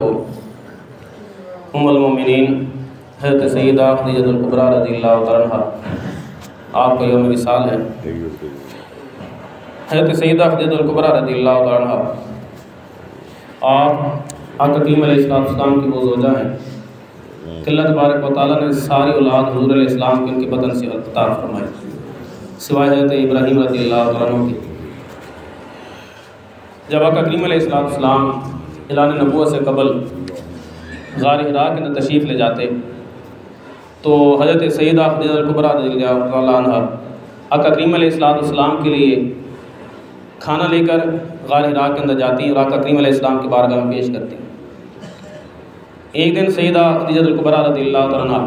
उम्मुल मोमिनीन हज़रत सैयदा खदीजतुल कुबरा रज़ियल्लाहु तआला अन्हा आपका यौम विसाल है। हज़रत सैयदा खदीजतुल कुबरा रज़ियल्लाहु तआला अन्हा आप आका करीम अलैहिस्सलाम की वो ज़ौजा हैं कि अल्लाह तबारक व तआला ने सारी औलाद हुज़ूर अलैहिस्सलाम के उनके बदन से अता फरमाई सिवाय हज़रत इब्राहीम रज़ियल्लाहु तआला अन्हु की। जब आका करीम अलैहिस्सलाम ऐलान नबूवत से कबल गार हिरा के अंदर तशरीफ़ ले जाते तो हज़रत सैयदा खदीजतुल कुबरा रज़ियल्लाहु तआला अन्हा आका करीम अलैहिस्सलाम के लिए खाना लेकर गार हिरा के अंदर जाती और आका करीम अलैहिस्सलाम की बारगाह में पेश करती। एक दिन सैयदा खदीजतुल कुबरा रज़ियल्लाहु तआला अन्हा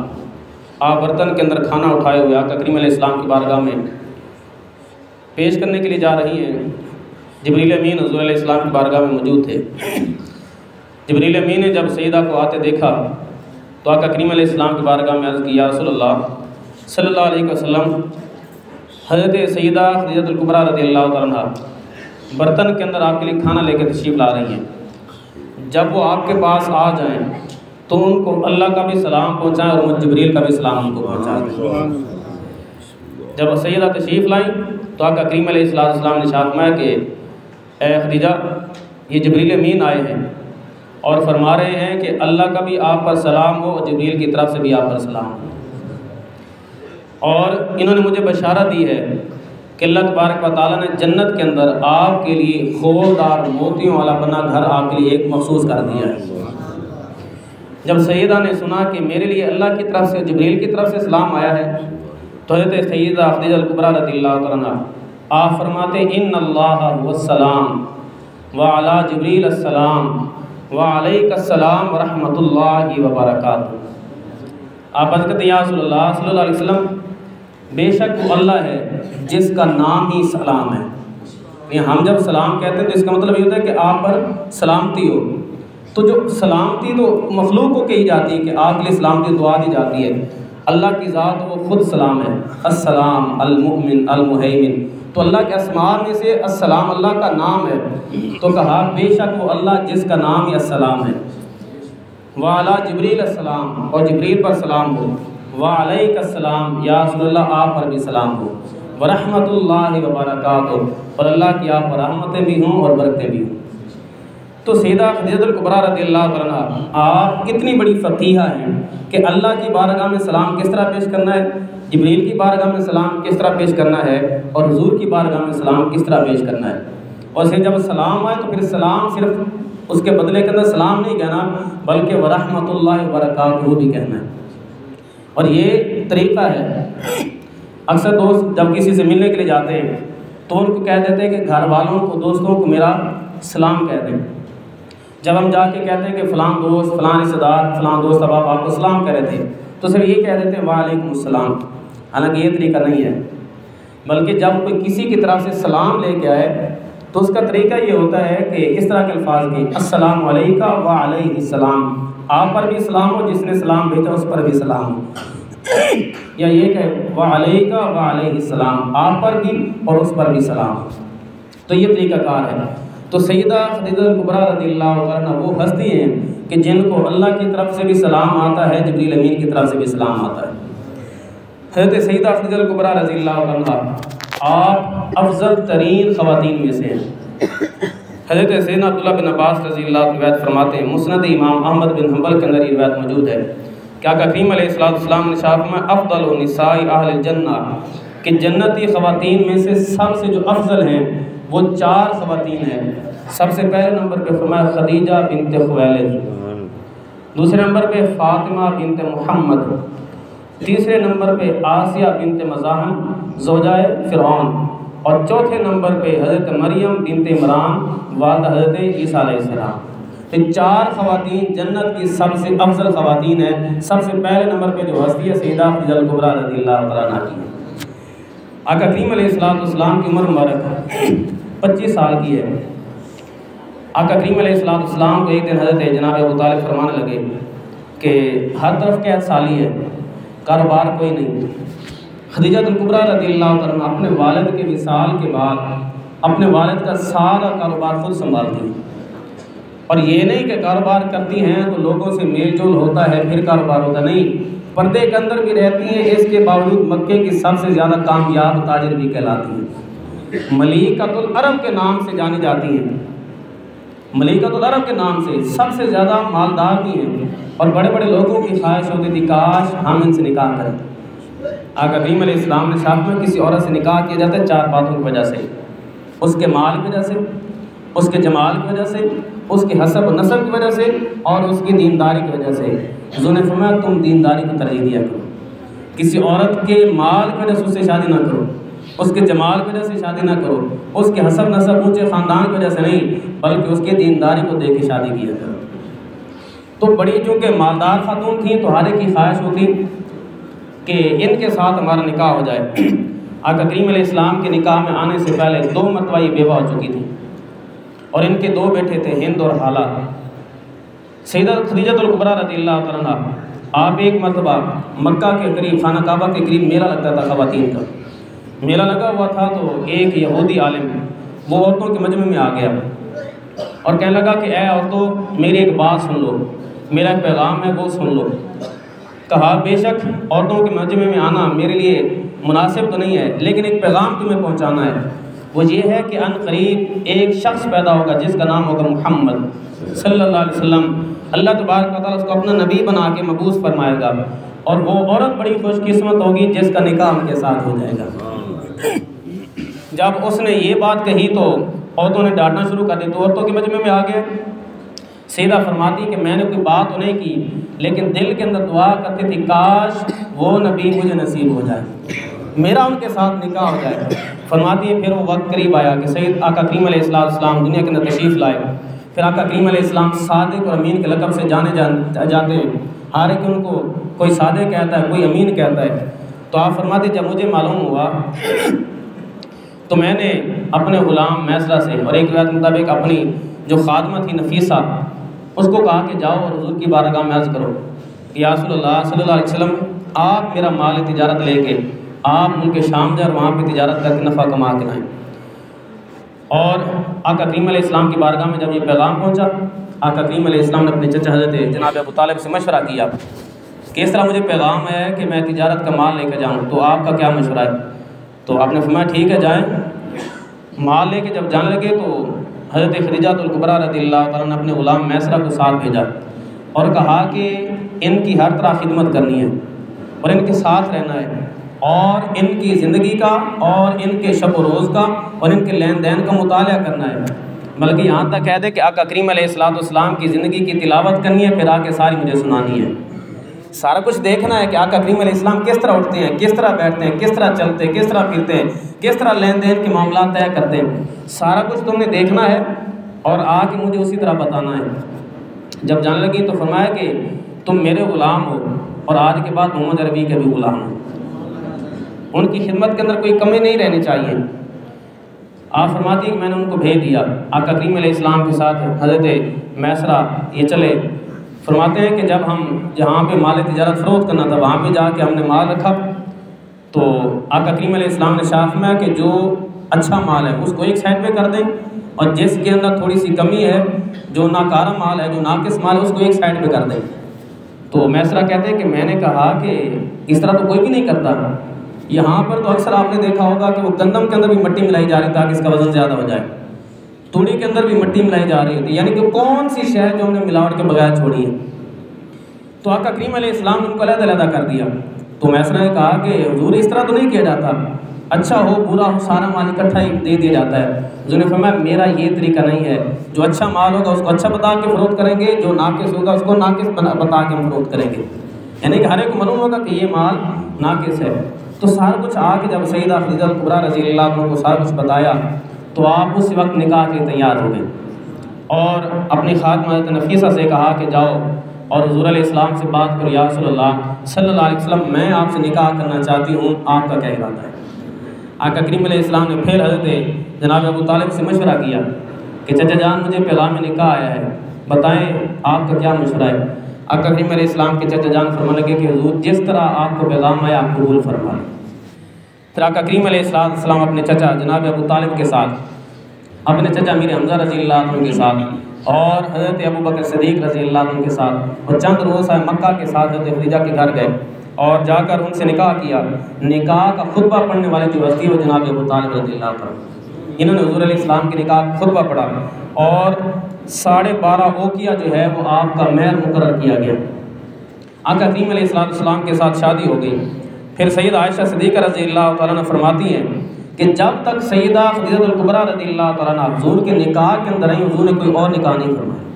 आप बर्तन के अंदर खाना उठाए हुए आका करीम अलैहिस्सलाम की बारगाह में पेश करने के लिए जा रही हैं। जिब्रील अमीन हुज़ूर अलैहिस्सलाम की बारगाह में मौजूद थे। जिब्रील अमीन ने जब सैयदा को आते देखा तो आका करीम अलैहिस्सलाम की बारगाह में अर्ज़ की, या रसूलल्लाह सल्लल्लाहु अलैहि वसल्लम, हज़रत सैयदा खदीजतुल कुबरा रज़ियल्लाहु तआला अन्हा बर्तन के अंदर आपके लिए खाना लेकर तशरीफ़ ला रही हैं। जब वो आपके पास आ जाएं तो उनको अल्लाह का भी सलाम पहुँचाएँ और मुझ जिब्रील का भी सलाम उनको पहुँचा दें। जब सैयदा तशरीफ़ लाई तो आका करीम अलैहिस्सलाम ने इरशाद फरमाया कि ए खदीजा, ये जिब्रील अमीन आए हैं और फरमा रहे हैं कि अल्लाह का भी आप पर सलाम हो और जिब्रील की तरफ से भी आप पर सलाम हो। और इन्होंने मुझे बशारत दी है कि अल्लाह तबारक व तआला ने जन्नत के अंदर आपके लिए खोलदार मोतियों वाला बना घर आपके लिए एक मखसूस कर दिया है। जब सैयदा ने सुना कि मेरे लिए अल्लाह की तरफ से जिब्रील की तरफ से सलाम आया है तो हज़रत सैयदा खदीजतुल कुबरा रज़ियल्लाहु तआला अन्हा आप फरमाते, इन्नल्लाह हुवस्सलाम व अला जिब्रील अस्सलाम व अलैहिस्सलाम व रहमतुल्लाहि व बरकातुहू। आप अर्ज़ करते हैं, या रसूलल्लाह सल्लल्लाहु अलैहि वसल्लम, बेशक वो अल्लाह है जिसका नाम ही सलाम है। हम जब सलाम कहते हैं तो इसका मतलब ये होता है कि आप पर सलामती हो। तो जो सलामती तो मखलूक को कही जाती है कि आपके लिए सलामती दुआ दी जाती है। अल्लाह की ज़ात वो खुद सलाम है, अस्सलाम अल मुमिन अल मुहैमिन। तो अल्लाह के अस्मा में से अस्सलाम अल्लाह का नाम है। तो कहा बेशक वो अल्लाह जिसका नाम ही अस्सलाम है। व अला जिब्रील अस्सलाम, और जिब्रील पर सलाम हो। व अलैहिस्सलाम, या रसूलल्लाह आप पर भी सलाम हो। व रहमतुल्लाहि व बरकातुहू, और अल्लाह की आप पर रहमतें भी हों और बरकतें भी हों। तो सैयदा खदीजतुल कुबरा रज़ियल्लाहु तआला अन्हा आप इतनी बड़ी फ़क़ीहा हैं कि अल्लाह की बारगाह में सलाम किस तरह पेश करना है, जिब्रील की बारगाह में सलाम किस तरह पेश करना है और हुज़ूर की बारगाह में सलाम किस तरह पेश करना है। और फिर जब सलाम आए तो फिर सलाम सिर्फ उसके बदले के अंदर सलाम नहीं कहना बल्कि व रहमतुल्लाहि व बरकातुहू भी कहना है। और ये तरीक़ा है। अक्सर दोस्त जब किसी से मिलने के लिए जाते हैं तो उनको कह देते हैं कि घर वालों को दोस्तों को मेरा सलाम कह दें। जब हम जाके कहते हैं कि फ़लाँ दोस्त फ़लाँ रिश्तेदार फ़लाँ दोस्त अब आपको सलाम कह रहे थे तो सिर्फ ये कह देते हैं वालेकुम अस्सलाम। हालांकि ये तरीका नहीं है, बल्कि जब कोई किसी की तरफ से सलाम लेके आए तो उसका तरीका ये होता है कि इस तरह के अल्फाज की, अस्सलामु अलैका व अलैहिस्सलाम, आप पर भी सलाम हो, जिसने सलाम भेजा उस पर भी सलाम हो। या ये कहे व अलैका व अलैहिस्सलाम, आप पर भी और उस पर भी सलाम। तो ये तरीक़ाकार है। तो सैयदा खदीजतुल कुबरा रज़ियल्लाहु तआला अन्हा वो हस्ती हैं कि जिनको अल्लाह की तरफ से भी सलाम आता है, जिब्रील अमीन की तरफ से भी सलाम आता है। हज़रत सैयदा खदीजतुल कुबरा रज़ियल्लाहु तआला अन्हा आप अफजल तरीन ख़वातीन में से हैं। हज़रत सैयदना अब्दुल्लाह बिन अब्बास रज़ियल्लाहु अन्हु रिवायत फरमाते हैं, मुस्नद इमाम अहमद बिन हंबल के अंदर ये रिवायत मौजूद है कि आका करीम अलैहिस्सलाम ने इरशाद फरमाया, अफ़दलु निसाई अहलिल जन्नह, कि जन्नती ख़वातीन में से सबसे जो अफजल हैं वो 4 ख़वातीन हैं। सबसे पहले नंबर पे फरमाया खदीजा बिनते खुवैलिद, दूसरे नंबर पे फ़ातिमा बिनते मुहम्मद, तीसरे नंबर पे आसिया बिनते मज़ाहम ज़ौजाए फ़िरऔन, और चौथे नंबर पे हज़रत मरियम बिनते इमरान वालिदा हज़रत ईसा अलैहिस्सलाम। तो 4 ख़वातीन जन्नत की सबसे अफजल ख़वातीन हैं। सबसे पहले नंबर पे जो हस्ती है सैयदा खदीजतुल कुबरा रज़ियल्लाहु तआला अन्हा की। आका करीम अलैहिस्सलाम की उम्र मुबारक 25 साल की है। आका करीम अलैहिस्सलाम को एक दिन हज़रत जनाब अबू तालिब फरमाने लगे कि हर तरफ कैद साली है, कारोबार कोई नहीं। खदीजतुल कुबरा रज़ियल्लाहु तआला अन्हा अपने वालिद के विसाल के बाद अपने वालिद का सारा कारोबार खुद संभालती हैं। और ये नहीं कि कारोबार करती हैं तो लोगों से मेल जोल होता है फिर कारोबार होता नहीं, पर्दे के अंदर भी रहती हैं, इसके बावजूद मक्के की सबसे ज़्यादा कामयाब ताजिर भी कहलाती हैं। मलिकातुल अरब के नाम से जानी जाती हैं, मलिकातुल अरब के नाम से सबसे ज़्यादा मालदार भी हैं। और बड़े बड़े लोगों की ख्वाहिश होती थी काश हम इनसे निकाह करें। आका करीम अलैहिस्सलाम ने साथ में किसी औरत से निकाह किया जाता है 4 बातों की वजह से, उसके माल की वजह से, उसके जमाल की वजह से, उसके हसब व नसब की वजह से और उसकी दीनदारी की वजह से। हुज़ूर ने फरमाया तुम दीनदारी को तरजीह दिया करो, किसी औरत के माल की वजह से उससे शादी ना करो, उसके जमाल की वजह से शादी ना करो, उसके हसब नसब ऊँचे ख़ानदान की वजह से नहीं, बल्कि उसके दीनदारी को देख के शादी किया करो। तो बड़ी चूँकि मालदार खातून थी तो हर एक की ख्वाहिश होती कि इनके साथ हमारा निकाह हो जाए। आका करीम अलैहिस्सलाम के निकाह में आने से पहले 2 मरतबा ये बेवा हो चुकी थी और इनके 2 बेटे थे, हिंद और हाला। सैयदा खदीजतुल कुबरा रज़ियल्लाहु तआला अन्हा, आप एक मरतबा मक्का के करीब खाना काबा के करीब मेला लगता था, ख़वातीन का मेला लगा हुआ था। तो एक यहूदी आलिम वो औरतों के मजमे में आ गया और कहने लगा कि ऐ औरतों मेरी एक बात सुन लो, मेरा एक पैगाम है वो सुन लो। कहा बेशक औरतों के मजमे में आना मेरे लिए मुनासिब तो नहीं है, लेकिन एक पैगाम तुम्हें पहुंचाना है। वो ये है कि अनकरीब एक शख्स पैदा होगा जिसका नाम होगा मुहम्मद सल्लल्लाहु अलैहि वसल्लम। अल्लाह तबारक व तआला उसको अपना नबी बना के मबूस फरमाएगा और वो औरत बड़ी खुशकिस्मत होगी जिसका निकाह उनके साथ हो जाएगा। जब उसने ये बात कही तो औरतों ने डांटना शुरू कर दी, तो औरतों के मजमे में आ गए। सीधा फरमाती कि मैंने कोई बात तो नहीं की, लेकिन दिल के अंदर दुआ करती थी काश वो नबी मुझे नसीब हो जाए, मेरा उनके साथ निकाह हो जाए। फरमाती है फिर वो वक्त करीब आया कि सैयद आका करीम अलैहिस्सलाम दुनिया के अंदर तशरीफ़ लाए। फिर आका करीम अलैहिस्सलाम सादिक और अमीन के लक़ब से जाने जाते हैं। हर एक उनको कोई सादिक कहता है, कोई अमीन कहता है। तो आप फरमाते जब मुझे मालूम हुआ तो मैंने अपने ग़ुलाम मैसरा से और एक रिवायत मुताबिक अपनी जो खादमा थी नफीसा उसको कहा कि जाओ और हुज़ूर की बारगाह में अर्ज़ करो कि या रसूलल्लाह सल्लल्लाहु अलैहि वसल्लम आप मेरा माल तिजारत लेके आप मुल्क शाम जाए और वहाँ पे तिजारत करके नफ़ा कमा के लाएँ। और आका करीम अलैहिस्सलाम की बारगाह में जब ये पैगाम पहुँचा, आका करीम अलैहिस्सलाम ने अपने चचा हज़रत जनाब अबू तालिब से मशवरा किया कि इस तरह मुझे पैगाम है कि मैं तिजारत का माल लेकर जाऊँ, तो आपका क्या मशवरा है। तो आपने फरमाया ठीक है जाएँ। माल लेके जब जाने लगे तो हज़रत खदीजतुल कुबरा रज़ियल्लाहु तआला ने अपने ग़ुलाम मैसरा को साथ भेजा और कहा कि इनकी हर तरह खिदमत करनी है और इनके साथ रहना है और इनकी ज़िंदगी का और इनके शब व रोज़ का और इनके लेन देन का मुताला करना है। बल्कि यहाँ तक कह दे कि आका करीम अलैहिस्सलाम की ज़िंदगी की तिलावत करनी है, फिर आके सारी मुझे सुनानी है। सारा कुछ देखना है कि आका करीम अलैहिस्सलाम किस तरह उठते हैं, किस तरह बैठते हैं, किस तरह चलते हैं, किस तरह फिरते हैं, किस तरह लेन देन के मामला तय करते हैं। सारा कुछ तुमने देखना है और आके मुझे उसी तरह बताना है। जब जाने लगी तो फरमाया कि तुम मेरे ग़ुलाम हो और आज के बाद मोहम्मद अरबी के भी ग़ुलाम हो, उनकी खिदमत के अंदर कोई कमी नहीं रहनी चाहिए। आप फरमाती है कि मैंने उनको भेज दिया। आका करीम अलैहिस्सलाम के साथ हज़रत मैसरा ये चले। फरमाते हैं कि जब हम जहाँ पे माल तिजारत फ़रोख्त करना था वहाँ पे जाके हमने माल रखा तो आका करीम अलैहिस्सलाम ने शाफ़ में कि जो अच्छा माल है उसको एक साइड पे कर दें और जिसके अंदर थोड़ी सी कमी है, जो नाकारा माल है, जो नाकिस माल है, उसको एक साइड पे कर दें। तो मैसरा कहते हैं कि मैंने कहा कि इस तरह तो कोई भी नहीं करता। यहाँ पर तो अक्सर आपने देखा होगा कि वो गंदम के अंदर भी मिट्टी मिलाई जा रही ताकि इसका वज़न ज़्यादा हो जाए, तूड़ी के अंदर भी मिट्टी मिलाई जा रही होती, यानी कि कौन सी शय जो हमने मिलावट के बगैर छोड़ी है। तो आका करीम अलैहिस्सलाम ने उनको अलग-अलग कर दिया। तो मैसरा ने कहा कि हुज़ूर इस तरह तो नहीं किया जाता, अच्छा हो बुरा हो सारा माल इकट्ठा ही दे दिया जाता है। हुज़ूर ने फरमाया मेरा ये तरीका नहीं है, जो अच्छा माल होगा उसको अच्छा बता के फ़रोख्त करेंगे, जो नाकिस होगा उसको नाकिस बता के हम फ़रोख्त करेंगे, यानी कि हर एक को मालूम होगा कि ये माल नाकिस है। तो सारा कुछ आके जब सैयदा खदीजतुल कुबरा रज़ियल्लाहु अन्हा को सारा कुछ बताया तो आप उस वक्त निकाह के तैयार हो गए और अपनी खातमा हज़रत नफीसा से कहा कि जाओ और हुज़ूर अलैहिस्सलाम से बात करो, या रसूलल्लाह सल्लल्लाहु अलैहि वसल्लम मैं आपसे निकाह करना चाहती हूँ, आपका क्या इरादा है। आका करीम अलैहिस्सलाम ने फिर हज़रत जनाब अबू तालिब से मशवरा किया कि चचा जान मुझे पैगाम निकाह आया है, बताएँ आपका क्या मशवरा है। आका करीम अलैहिस्सलाम के चचा जान फरमाने लगे कि हुज़ूर जिस तरह आपको पैगाम आया आप कबूल फरमा लें। फिर आका करीम अलैहिस्सलाम अपने चचा जनाब अबू तालिब के साथ, अपने चचा मीर हमज़ा रज़ियल्लाहु अन्हु के साथ और हज़रत अबू बकर सिद्दीक़ रज़ी अल्लाह अन्हु के साथ और चंद रोज़ मक्का के साथ हज़रत खदीजा के घर गए और जाकर उनसे निकाह किया। निकाह का खुतबा पढ़ने वाले जो हस्ती वो जनाब अबू तालिब रज़ी अल्लाह अन्हु, इन्होंने हुज़ूर अलैहिस्सलाम के निकाह का खुतबा पढ़ा और 12.5 ओकिया जो है वो आपका महर मुकर्रर किया गया। आका करीम अलैहिस्सलाम के साथ शादी हो गई। फिर सैयदा आयशा सिद्दीक़ा रज़ी अल्लाह तआला अन्हा फरमाती हैं कि जब तक सैयदा खदीजतुल कुबरा रज़ी अल्लाह तआला अन्हा हुज़ूर के निकाह के अंदर आई, हुज़ूर ने कोई और निकाह नहीं फरमाया।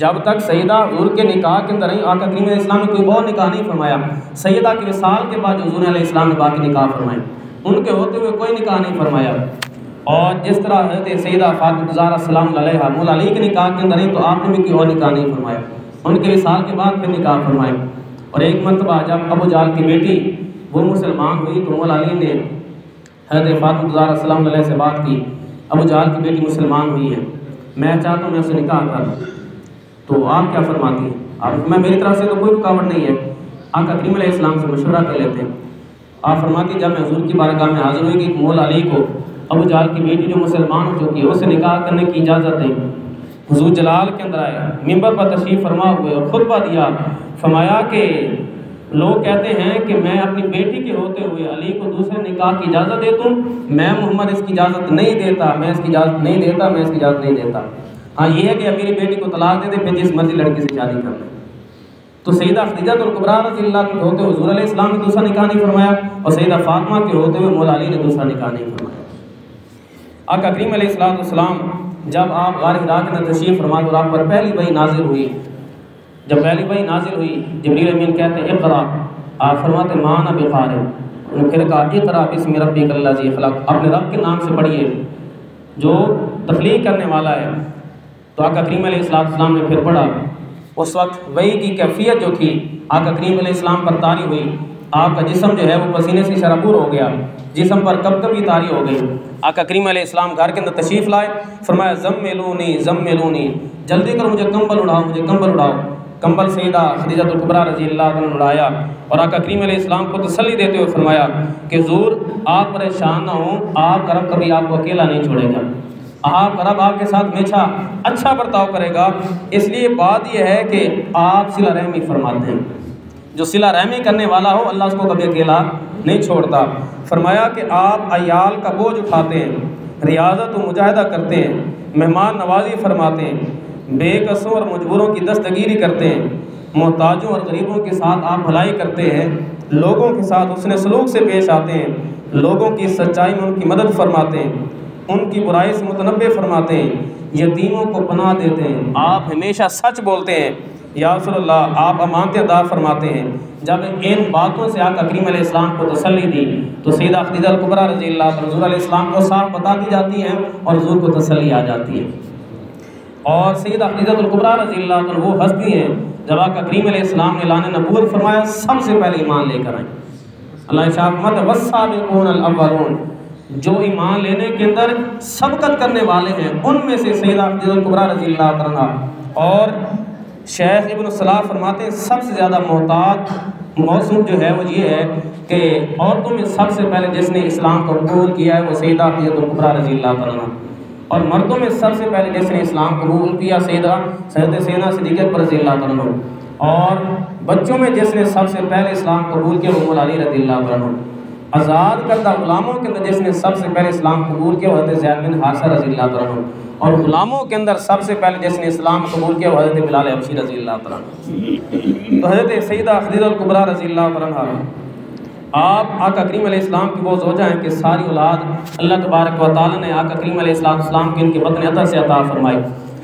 जब तक सैयदा हुज़ूर के निकाह के अंदर आई, आका करीम अलैहिस्सलाम ने कोई और निकाह नहीं फरमाया। सैयदा के विसाल के बाद हुज़ूर अलैहिस्सलाम ने बाकी निकाह फरमाए, उनके होते हुए कोई निकाह नहीं फरमाया। और जिस तरह हज़रत सैयदा फातिमा ज़हरा सलाम अलैहा मौला अली के निकाह के अंदर आई तो आपने भी कोई और निकाह नहीं फरमाया, उनके विसाल के बाद फिर निकाह फरमाए। और एक मरतबा जब अबू जहल की बेटी वो मुसलमान हुई तो मौला अली ने हज़रत फातिमा ज़हरा सलाम अलैहा से बात की, अबू जहल की बेटी मुसलमान हुई है, मैं चाहता हूँ मैं उससे निकाह कर, तो आप क्या फरमाती हैं? आप मैं मेरी तरफ से तो कोई रुकावट नहीं है। आका करीम अलैहिस्सलाम से मशवरा कर लेते हैं। आप फरमाती जब मैं हुज़ूर की बारगाह में हाज़िर हुई कि मौला अली को अबू जहल की बेटी जो मुसलमान हो चुकी है उससे निकाह करने की इजाज़त दें। हुज़ूर जलाल के अंदर आए, मिंबर पर तशरीफ़ फरमा हुए और खुतबा दिया। फरमाया कि लोग कहते हैं कि मैं अपनी बेटी के होते हुए अली को दूसरे निकाह की इजाज़त दे दूँ, मैं मोहम्मद इसकी इजाज़त नहीं देता, मैं इसकी इजाज़त नहीं देता, मैं इसकी इजाज़त नहीं देता। हाँ ये है कि अब मेरी बेटी को तलाक दे दे, फिर जिस मर्जी लड़की से शादी कर ले। तो सैयदा खदीजतुल कुबरा रज़ी अल्लाह अन्हा के होते हुए हुज़ूर अलैहिस्सलाम ने दूसरा निकाह नहीं फरमाया और सैयदा फातिमा के होते हुए मौला अली ने दूसरा निकाह नहीं फरमाया। आका करीम अलैहिस्सलाम जब आप गार हिरा के अंदर तशरीफ़ फरमा और आप पर पहली वही नाजिल हुई, जब पहली वही नाजिल हुई जिब्रील अमीन कहते हैं इक़रा, आप फरमाते माना बिक़ारि, उन्होंने फिर कहा इक़रा बिस्मि रब्बिकल्लज़ी ख़लक़, अपने रब के नाम से पढ़िए जो तख्लीक करने वाला है। तो आका करीम अलैहिस्सलाम ने फिर पढ़ा। उस वक्त वही की कैफियत जो थी आका करीम अलैहिस्सलाम पर तारी हुई, आपका जिस्म जो है वो पसीने से शराबूर हो गया, जिस्म पर कब-कभी तारी हो गई। आका करीम अलैहिस्सलाम घर के अंदर तशरीफ़ लाए, फरमाया ज़म्मिलूनी, जल्दी करो मुझे कंबल उड़ाओ, मुझे कंबल उड़ाओ। कंबल सैयदा खदीजतुल कुबरा रज़ी अल्लाह अन्हा ने उड़ाया और आका करीम अलैहिस्सलाम को तसल्ली देते हुए फरमाया कि हुज़ूर आप परेशान ना हो, आपका रब कभी आपको अकेला नहीं छोड़ेगा, आपका रब आपके साथ हमेशा अच्छा बर्ताव करेगा। इसलिए बात यह है कि आप सिला रहमी फरमाते हैं, जो सिला रहमी करने वाला हो अल्लाह उसको कभी अकेला नहीं छोड़ता। फरमाया कि आप अयाल का बोझ उठाते हैं, रियाज़त व मुजाहिदा करते हैं, मेहमान नवाजी फरमाते हैं, बेकसों और मजबूरों की दस्तगीरी करते हैं, मोहताजों और गरीबों के साथ आप भलाई करते हैं, लोगों के साथ उसने सलूक से पेश आते हैं, लोगों की सच्चाई में उनकी मदद फरमाते हैं, उनकी बुराई से मुतनब्बे फरमाते हैं, यतीमों को पनाह देते हैं, आप हमेशा सच बोलते हैं, या रसूलल्लाह आप अमानतदार फरमाते हैं। जब इन बातों से आका करीम अलैहिस्सलाम को तसल्ली दी तो सैयदा खदीजतुल कुबरा रज़ी अल्लाह अन्हा हुज़ूर अलैहिस्सलाम को साफ बता दी जाती हैं और हुज़ूर को तसल्ली आ जाती है। और सैयदा खदीजतुल कुबरा रज़ी अल्लाह अन्हा वो हस्ती हैं जब आका करीम अलैहिस्सलाम ने ऐलान नबूवत फरमाया सबसे पहले ईमान लेकर आए। अल्लाह इरशाद फरमाता वस्साबिक़ूनल अव्वलून, जो ईमान लेने के अंदर सबकत करने वाले हैं उनमें से सैयदा खदीजतुल कुबरा रज़ी अल्लाह अन्हा। और शेख इब्न सलाह फरमाते हैं सबसे ज़्यादा मोहतात मौसम जो है वो ये है कि औरतों में सबसे पहले जिसने इस्लाम को कबूल किया है वो सैयदा खदीजतुल कुबरा रज़ी अल्लाह अन्हा, और मर्दों में सबसे पहले जिसने इस्लाम कबूल किया सैयदा सिद्दीक़ा रज़ी अल्लाह अन्हा, और बच्चों में जिसने सबसे पहले इस्लाम कबूल किया वो मौला अली रज़ी अल्लाह अन्हु। आज़ाद करदा ग़ुलामों के अंदर जिसने सबसे पहले इस्लाम कबूल किया वो हज़रत ज़ैद बिन हारिसा रज़ी अल्लाह अन्हु, और ग़ुलामों के अंदर सबसे पहले जिसने इस्लाम कबूल किया वो हज़रत बिलाल हबशी रज़ी अल्लाह अन्हु। तो हज़रत सैयदा खदीजतुल कुबरा रज़ी अल्लाह अन्हा आप आका करीम अलैहिस्सलाम की वो ज़ौजा हैं कि सारी औलाद अल्लाह तबारक व तआला ने आका करीम अलैहिस्सलाम के इनके बतन अता से अता फरमाई।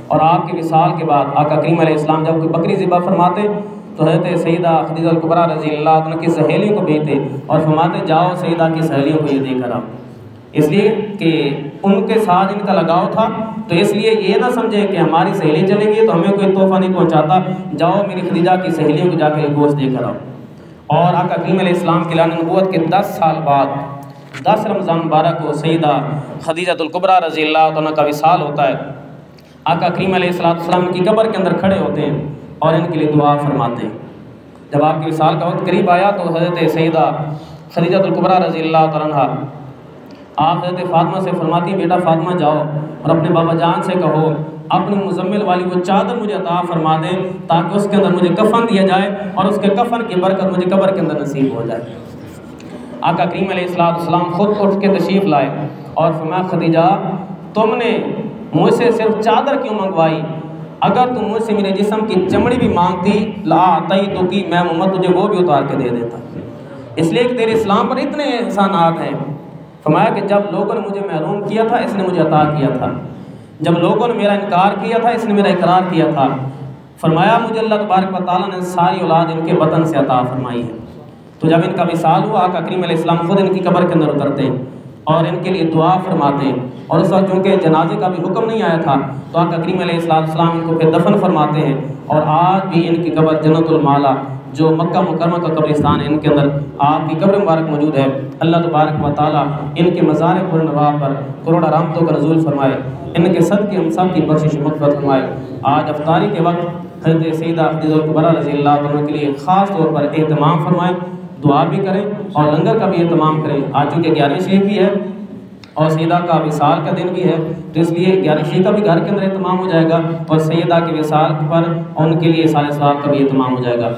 और आपके विसाल के बाद आका करीम अलैहिस्सलाम जब कोई बकरी ज़िबा फरमाते तो हज़रत सैयदा खदीजतुल कुबरा रज़ी अल्लाह अन्हा की सहेलियों को भेजते और फरमाते जाओ सैयदा की सहेलियों को ये देकर आओ, इसलिए कि उनके साथ इनका लगाव था। तो इसलिए ये ना समझे कि हमारी सहेली चलेंगी तो हमें कोई तोहफ़ा नहीं पहुँचाता, जाओ मेरी खदीजा की सहेलियों को जाकर गोश्त देकर आओ। और आका करीम अलैहिस्सलाम के ऐलान नबूवत के 10 साल बाद 10 रमज़ान मुबारक को सैयदा खदीजतुल कुबरा रज़ी अल्लाह अन्हा का विसाल होता है। आका करीम अलैहिस्सलाम की कब्र के अंदर खड़े होते हैं और इनके लिए दुआ फरमाते हैं। जब आपके विसाल का वक्त करीब आया तो हज़रत सैयदा खदीजतुल कुबरा रज़ी अल्लाह अन्हा आप हज़रत फातिमा से फरमाती हैं बेटा फातिमा जाओ और अपने बाबा जान से कहो अपनी मुजम्मिल वाली वो चादर मुझे अता फरमा दे, ताकि उसके अंदर मुझे कफन दिया जाए और उसके कफन की बरकत मुझे कब्र के अंदर नसीब हो जाए। आका करीम अलैहिस्सलाम खुद उठ के तशरीफ़ लाए और फरमाया, खदीजा तुमने मुझसे सिर्फ चादर क्यों मंगवाई? अगर तुम मुझसे मेरे जिस्म की चमड़ी भी मांगती ला तई तो की, मैं मोहम्मद तुझे वो भी उतार के दे देता, इसलिए कि तेरे इस्लाम पर इतने एहसानात हैं। फरमाया कि जब लोगों ने मुझे महरूम किया था इसने मुझे अता किया था, जब लोगों ने मेरा इनकार किया था इसने मेरा इकरार किया था। फरमाया मुझे अल्लाह तबारक व तआला ने सारी औलाद इनके वतन से अता फरमाई है। तो जब इनका विसाल हुआ, आका करीम अलैहिस्सलाम खुद इनकी कब्र के अंदर उतरते हैं और इनके लिए दुआ फरमाते हैं। और उस वक्त चूँकि जनाजे का भी हुक्म नहीं आया था, तो आका करीम अलैहिस्सलाम इनको फिर दफन फरमाते हैं। और आज भी इनकी कब्र जन्नतुल माला जो मक्का मुकर्रमा का कब्रिस्तान है, इनके अंदर आपकी कब्र मुबारक मौजूद है। अल्लाह तबारक व तआला इनके मज़ार पुरनवा पर करोड़ा रहमतों का नज़ूल फरमाए, इनके सदक़े हम सब की बख्शिश मग़फ़िरत फरमाए। आज अफ्तारी के वक्त हज़रत सैयदा खदीजा कुबरा रज़ियल्लाहु अन्हा के लिए ख़ास तौर पर एहतमाम फरमाएँ, दुआ भी करें और लंगर का भी एहतमाम करें। आज चूँकि 11वीं शरीफ भी है और सैयदा का विसाल का दिन भी है, तो इसलिए 11वीं शरीफ का भी घर के अंदर एहतमाम हो जाएगा और सैयदा के विसाल पर उनके लिए साले सवाब का भी एहतमाम हो जाएगा।